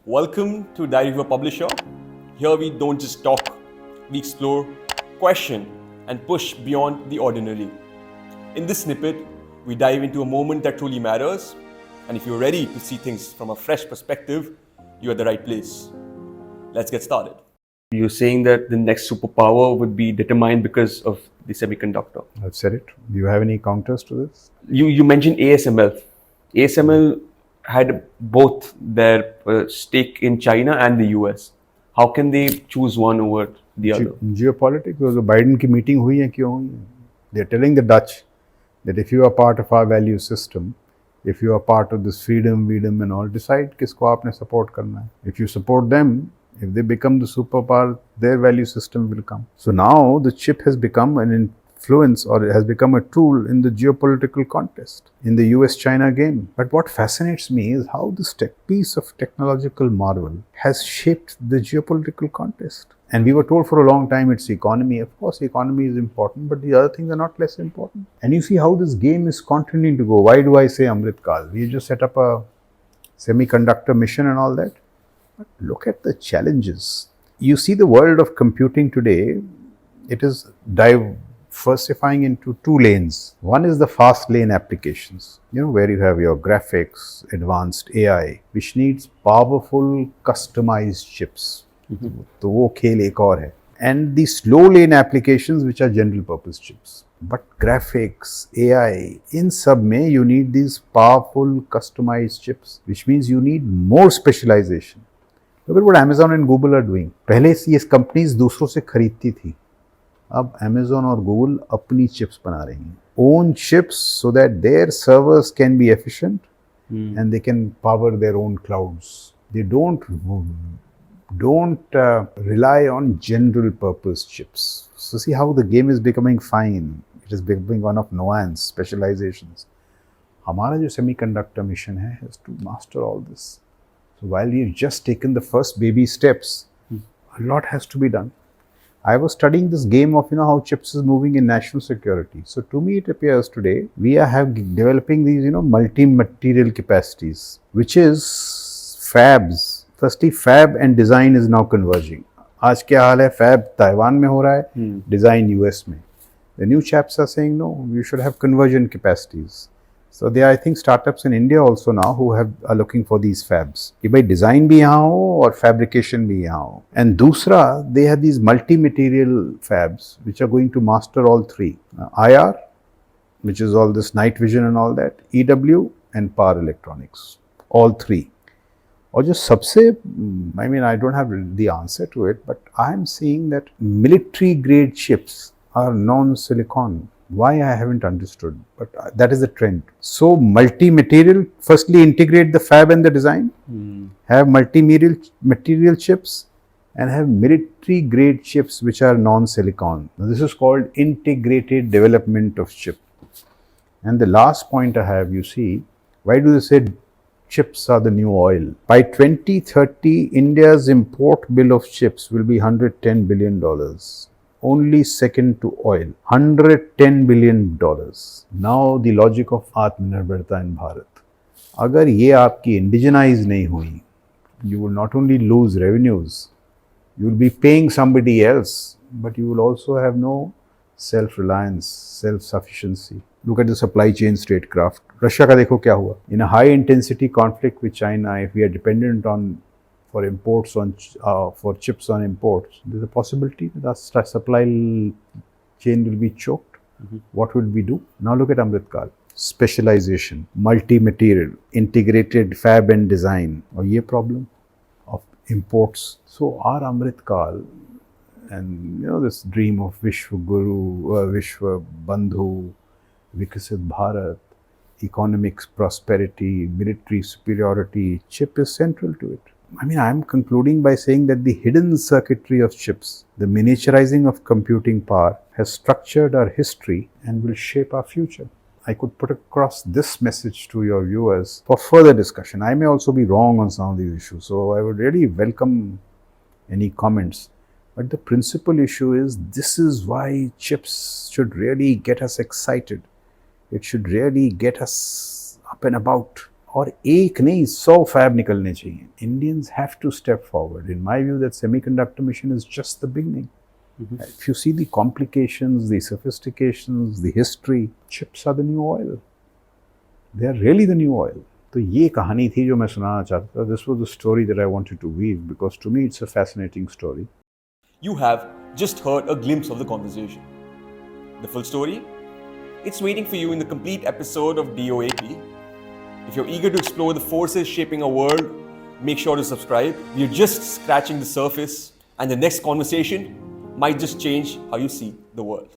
Welcome to Diary of a Publisher. Here we don't just talk, we explore, question, and push beyond the ordinary. In this snippet, we dive into a moment that truly matters, and if you're ready to see things from a fresh perspective, you're at the right place. Let's get started. You're saying that the next superpower would be determined because of the semiconductor. I've said it. Do you have any counters to this? You mentioned ASML. ASML had both their stake in China and the US. How can they choose one over the other? Geopolitics. Joe Biden की meeting हुई है क्यों हुई है? They're telling the Dutch that if you are part of our value system, if you are part of this freedom and all, decide किसको आपने support करना है. If you support them, if they become the superpower, their value system will come. So now the chip has become an influence, or it has become a tool in the geopolitical contest, in the US-China game. But what fascinates me is how this piece of technological marvel has shaped the geopolitical contest. And we were told for a long time it's economy. Of course, economy is important, but the other things are not less important. And you see how this game is continuing to go. Why do I say Amrit Kal? We just set up a semiconductor mission and all that. But look at the challenges. You see the world of computing today, it is diversifying into two lanes. One is the fast lane applications, where you have your graphics, advanced AI, which needs powerful customized chips. तो वो खेल एक और है. And the slow lane applications, which are general purpose chips. But graphics, AI, in sub में you need these powerful customized chips, which means you need more specialization. Look at what Amazon and Google are doing. पहले ये companies दूसरों से खरीदती थी. अब Amazon और Google अपनी chips बना रही हैं. Own chips so that their servers can be efficient and they can power their own clouds. They don't rely on general purpose chips. So see how the game is becoming fine. It is becoming one of nuance, specializations. हमारा जो semiconductor mission है is to master all this. So while we've just taken the first baby steps, a lot has to be done. I was studying this game of how chips is moving in national security. So to me it appears today we are developing these multi-material capacities, which is fabs. Firstly, fab and design is now converging. आज क्या हाल है? Fab Taiwan में हो रहा है, design US में. The new chaps are saying no, we should have convergent capacities. So there are, I think, startups in India also now who are looking for these fabs. कि भाई design भी यहाँ हो और fabrication भी यहाँ हो. And दूसरा, they have these multi-material fabs which are going to master all three. IR, which is all this night vision and all that, EW and power electronics. All three. और जो सबसे, I don't have the answer to it, but I am seeing that military grade chips are non-silicon. Why, I haven't understood, but that is the trend. So multi-material, firstly integrate the fab and the design, have multi-material chips, and have military grade chips which are non-silicon. This is called integrated development of chip. And the last point I have, you see, why do they say chips are the new oil? By 2030, India's import bill of chips will be $110 billion. Only second to oil. $110 billion. Now the logic of Atmanirbharta in Bharat. अगर ये आपकी indigenize नहीं हुई, you will not only lose revenues, you will be paying somebody else, but you will also have no self-reliance, self-sufficiency. Look at the supply chain statecraft. Russia का देखो क्या हुआ. In a high-intensity conflict with China, if we are dependent on for imports for chips on imports, there's a possibility that our supply chain will be choked. What will we do? Now look at Amrit Kal. Specialization, multi-material, integrated fab and design. और ये problem of imports. So our Amrit Kal and this dream of Vishwa Guru, Vishwa Bandhu, Vikasit Bharat, economics, prosperity, military superiority, chip is central to it. I'm concluding by saying that the hidden circuitry of chips, the miniaturizing of computing power, has structured our history and will shape our future. I could put across this message to your viewers for further discussion. I may also be wrong on some of these issues, so I would really welcome any comments. But the principal issue is, this is why chips should really get us excited. It should really get us up and about. और एक नहीं 100 fab निकलने चाहिए. Indians have to step forward. In my view, that semiconductor mission is just the beginning. If you see the complications, the sophistications, the history, chips are the new oil. They are really the new oil. तो ये कहानी थी जो मैं सुनाना चाहता था. This was the story that I wanted to weave because to me it's a fascinating story. You have just heard a glimpse of the conversation. The full story? It's waiting for you in the complete episode of DOAP. If you're eager to explore the forces shaping our world, make sure to subscribe. We're just scratching the surface, and the next conversation might just change how you see the world.